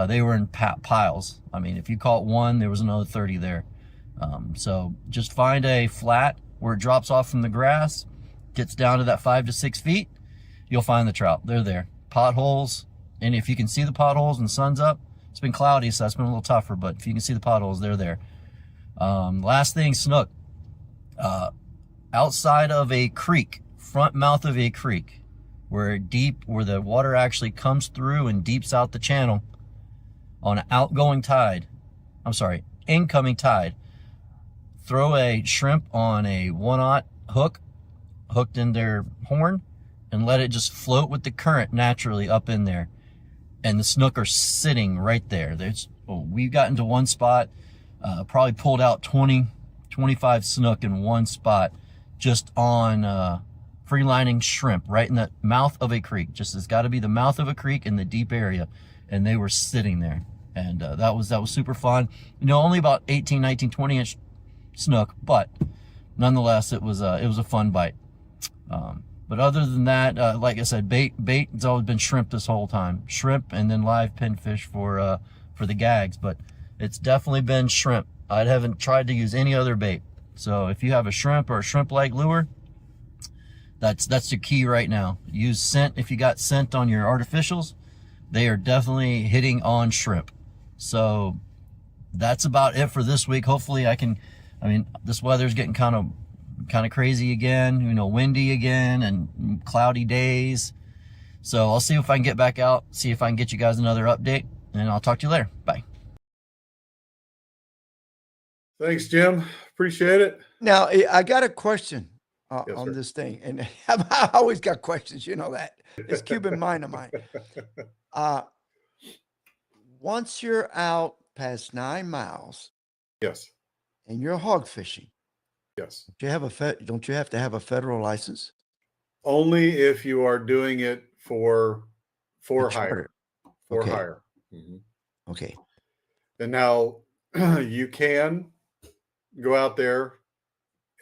They were in piles. I mean, if you caught one, there was another 30 there. So just find a flat where it drops off from the grass, gets down to that 5 to 6 feet, you'll find the trout. They're there. Potholes, and if you can see the potholes when the sun's up, it's been cloudy, so that's been a little tougher, but if you can see the potholes, they're there. Last thing, snook. Outside of a creek, front mouth of a creek, where the water actually comes through and deeps out the channel on an incoming tide, throw a shrimp on a 1/0 hook hooked in their horn and let it just float with the current naturally up in there. And the snook are sitting right there. We've gotten to one spot, probably pulled out 20, 25 snook in one spot just on free-lining shrimp right in the mouth of a creek. Just, it's got to be the mouth of a creek in the deep area. And they were sitting there. And that was super fun. Only about 18, 19, 20-inch snook, but nonetheless, it was a fun bite. But other than that, like I said, bait, it's always been shrimp this whole time. Shrimp and then live pinfish for the gags, but it's definitely been shrimp. I haven't tried to use any other bait. So if you have a shrimp or a shrimp-like lure, that's the key right now. Use scent if you got scent on your artificials. They are definitely hitting on shrimp. So that's about it for this week. Hopefully this weather's getting kind of crazy again, windy again and cloudy days. So I'll see if I can get back out, see if I can get you guys another update, and I'll talk to you later. Bye. Thanks, Jim. Appreciate it. Now, I got a question Yes, on sir. this thing, and I always got questions. You know that. It's Cuban mind of mine. Once you're out past 9 miles Yes. and you're hog fishing, Yes. don't you have to have a federal license? Only if you are doing it for A hire. charter. For Okay. hire. Mhm. Okay. And now you can go out there.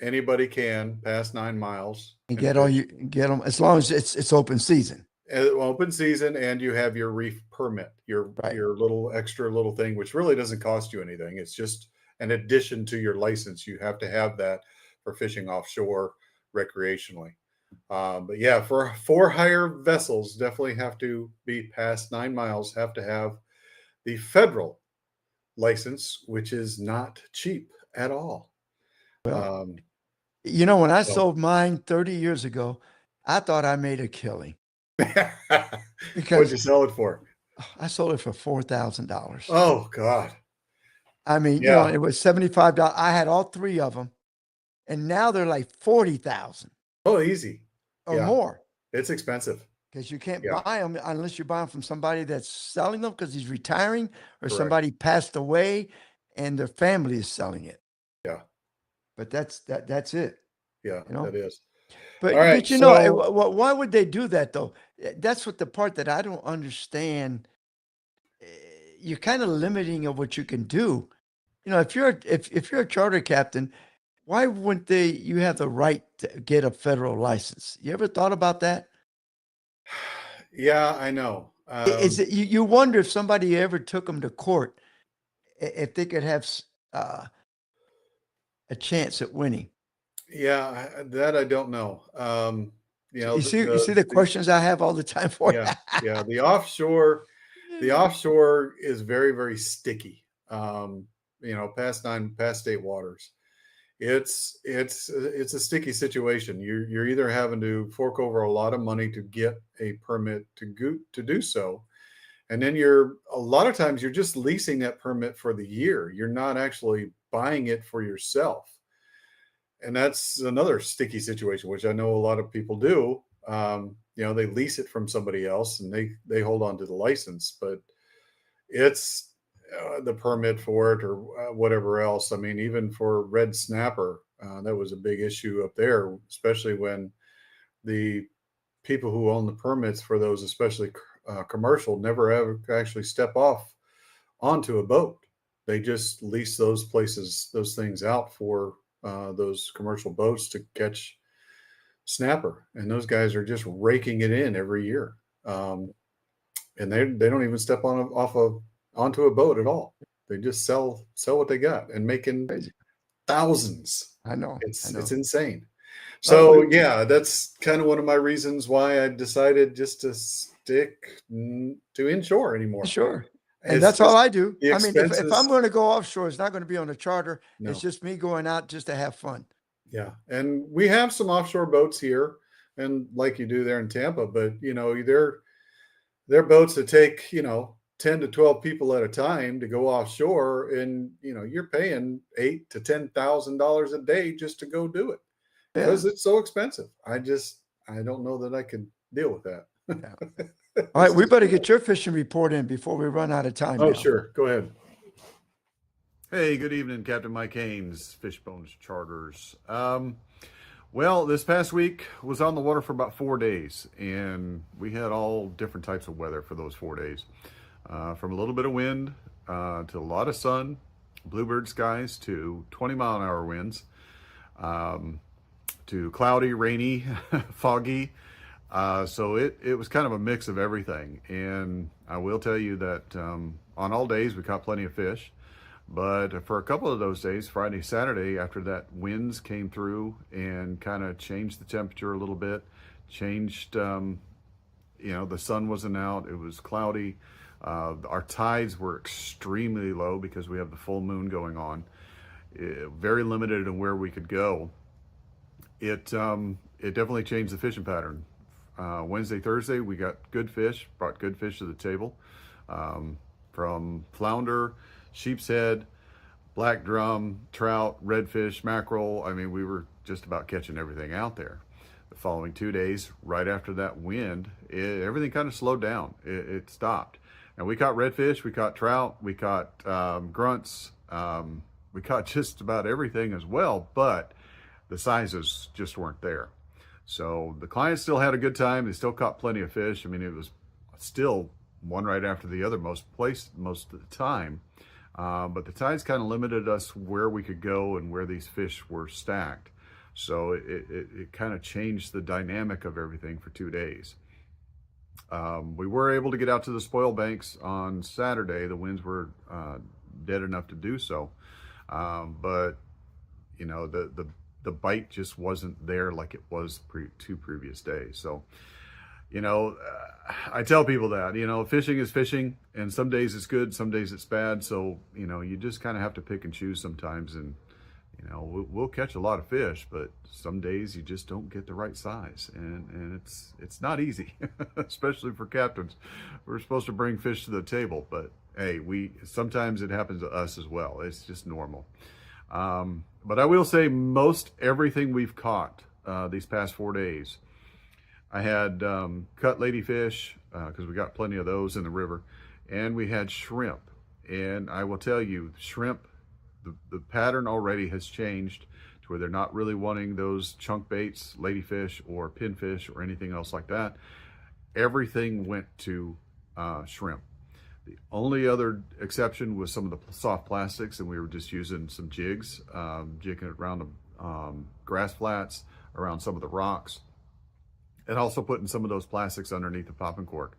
Anybody can past 9 miles And and get them as long as it's open season. open season, and you have your reef permit, your Right. little extra little thing, which really doesn't cost you anything. It's just an addition to your license. You have to have that for fishing offshore recreationally. But yeah, for hire vessels, definitely have to be past 9 miles, have to have the federal license, which is not cheap at all. Well, when I so- sold mine 30 years ago, I thought I made a killing What'd because you sell it for? I sold it for $4,000. Oh God. I mean, Yeah. it was $75. I had all 3 of them, and now they're like 40,000 Oh, easy. or Yeah. more It's expensive. because you can't Yeah. buy them unless you buy them from somebody that's selling them because he's retiring or Correct. somebody passed away and their family is selling it. Yeah. But that's it. Yeah, You know? that is. But All right, why would they do that though? That's what the part that I don't understand. You're kind of limiting of what you can do. If you're a charter captain, why wouldn't you have the right to get a federal license? You ever thought about that? Yeah, I know. Is it you wonder if somebody ever took them to court, if they could have a chance at winning? Yeah, that I don't know. You see the questions I have all the time for you. Yeah. The offshore is very, very sticky. Past state waters. It's a sticky situation. You're either having to fork over a lot of money to get a permit to do so, And then a lot of times you're just leasing that permit for the year. You're not actually buying it for yourself. And that's another sticky situation, which I know a lot of people do. They lease it from somebody else and they hold on to the license, but it's the permit for it or whatever else. I mean, even for red snapper, that was a big issue up there, especially when the people who own the permits for those, especially commercial, never ever actually step off onto a boat. They just lease those things out for those commercial boats to catch snapper, and those guys are just raking it in every year, and they don't even step onto a boat at all. They just sell what they got and making thousands. I know. It's insane. So yeah, that's kind of one of my reasons why I decided just to stick to inshore anymore. Sure. And that's all I do. I mean, if I'm going to go offshore, it's not going to be on a charter. No. It's just me going out just to have fun. Yeah. And we have some offshore boats here, and like you do there in Tampa, but they're boats that take, 10 to 12 people at a time to go offshore, and you're paying $8,000 to $10,000 a day just to go do it because it's so expensive. I don't know that I can deal with that. Yeah. All right, we better get your fishing report in before we run out of time. Oh, sure. Go ahead. Hey, good evening, Captain Mike Haynes, Fishbones Charters. Well, this past week was on the water for about 4 days, and we had all different types of weather for those 4 days. From a little bit of wind to a lot of sun, bluebird skies to 20-mile-an-hour winds, to cloudy, rainy, foggy. So it was kind of a mix of everything. And I will tell you that on all days we caught plenty of fish. But for a couple of those days, Friday, Saturday, after that winds came through and kind of changed the temperature a little bit, changed, the sun wasn't out, it was cloudy. Our tides were extremely low because we have the full moon going on. Very limited in where we could go. It definitely changed the fishing pattern. Wednesday, Thursday, we got good fish, brought good fish to the table, from flounder, sheep's head, black drum, trout, redfish, mackerel. I mean, we were just about catching everything out there. The following 2 days, right after that wind, everything kind of slowed down. It stopped. And we caught redfish, we caught trout, we caught grunts, we caught just about everything as well, but the sizes just weren't there. So the clients still had a good time. They still caught plenty of fish. I mean, it was still one right after the other most of the time. But the tides kind of limited us where we could go and where these fish were stacked. So it kind of changed the dynamic of everything for 2 days. We were able to get out to the spoil banks on Saturday. The winds were dead enough to do so. But, the bite just wasn't there like it was two previous days. So, I tell people that, fishing is fishing, and some days it's good, some days it's bad. So, you just kind of have to pick and choose sometimes. And, we'll catch a lot of fish, but some days you just don't get the right size. And it's not easy, especially for captains. We're supposed to bring fish to the table, but hey, sometimes it happens to us as well. It's just normal. But I will say most everything we've caught these past 4 days, I had cut ladyfish because we got plenty of those in the river, and we had shrimp. And I will tell you, shrimp, the pattern already has changed to where they're not really wanting those chunk baits, ladyfish or pinfish or anything else like that. Everything went to shrimp. The only other exception was some of the soft plastics, and we were just using some jigs, jigging it around the grass flats, around some of the rocks, and also putting some of those plastics underneath the popping cork.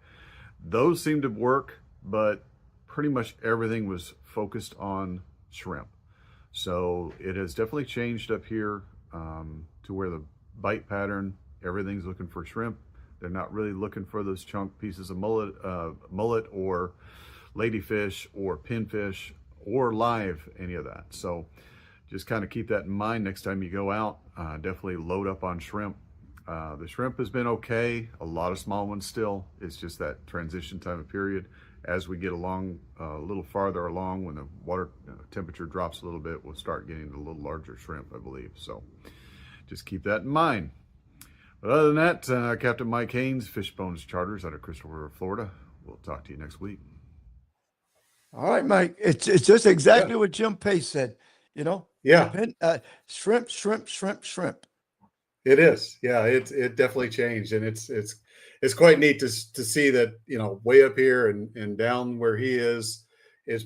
Those seemed to work, but pretty much everything was focused on shrimp. So it has definitely changed up here to where the bite pattern, everything's looking for shrimp. They're not really looking for those chunk pieces of mullet or ladyfish or pinfish or live, any of that. So just kind of keep that in mind next time you go out. Definitely load up on shrimp. The shrimp has been okay. A lot of small ones still. It's just that transition time of period. as we get along a little farther along, when the water temperature drops a little bit, we'll start getting a little larger shrimp, I believe. So just keep that in mind. But other than that, Captain Mike Haynes, Fishbones Charters out of Crystal River, Florida. We'll talk to you next week. All right, Mike. It's just exactly what Jim Pace said. You know. Yeah. Shrimp, shrimp, shrimp, shrimp. It is. Yeah, it definitely changed, and it's quite neat to see that, you know, way up here and down where he is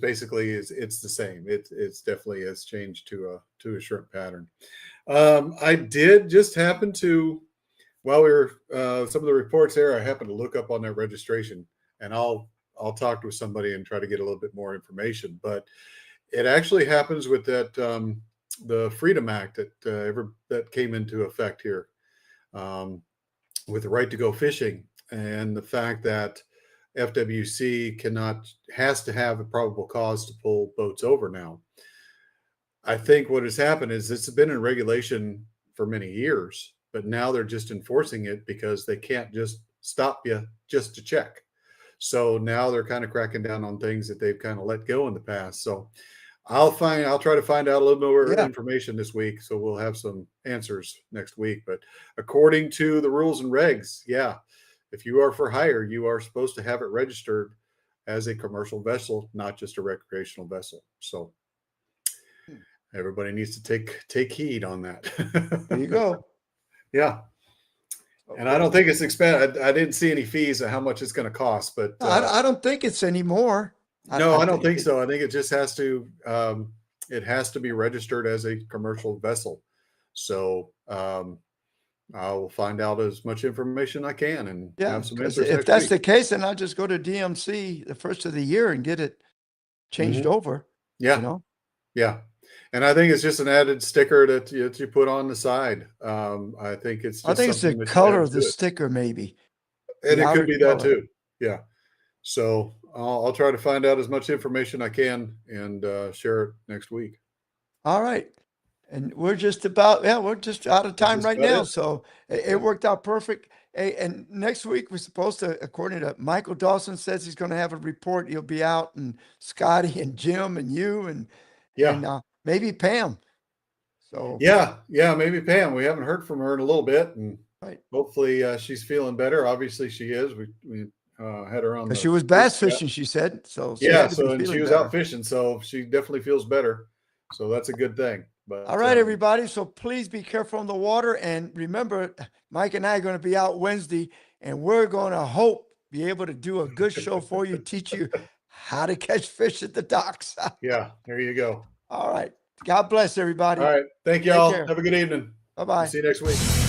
basically it's the same. It's definitely has changed to a shrimp pattern. I did just happen to, while we were some of the reports there, I happened to look up on their registration, and I'll talk to somebody and try to get a little bit more information. But it actually happens with that the Freedom Act that came into effect here, with the right to go fishing, and the fact that FWC has to have a probable cause to pull boats over now. I think what has happened is it's been in regulation for many years, but now they're just enforcing it because they can't just stop you just to check. So now they're kind of cracking down on things that they've kind of let go in the past. So I'll try to find out a little more information this week. So we'll have some answers next week. But according to the rules and regs, if you are for hire, you are supposed to have it registered as a commercial vessel, not just a recreational vessel. So everybody needs to take heed on that. There you go. Yeah. And I don't think it's expensive. I didn't see any fees of how much it's going to cost, but I don't think it's anymore. No, I don't think so. I think it just has to be registered as a commercial vessel. So I'll find out as much information I can and have some answers. If that's the case, then I'll just go to DMC the first of the year and get it changed over. Yeah. You know? Yeah. And I think it's just an added sticker that you put on the side. I think it's the color of the sticker, maybe. And it could be that too. Yeah. So I'll try to find out as much information I can and share it next week. All right. And we're just out of time right now. So it worked out perfect. Hey, and next week we're supposed to, according to Michael Dawson says he's going to have a report. He'll be out, and Scotty and Jim and you and maybe Pam. So maybe Pam. We haven't heard from her in a little bit, and hopefully she's feeling better. Obviously she is. We had her on. She was bass fishing, she said. So she was out fishing, so she definitely feels better. So that's a good thing. But all right, everybody. So please be careful on the water, and remember, Mike and I are going to be out Wednesday, and we're going to be able to do a good show for you, teach you how to catch fish at the docks. Yeah, there you go. All right. God bless everybody. All right. Thank you all. Have a good evening. Bye-bye. See you next week.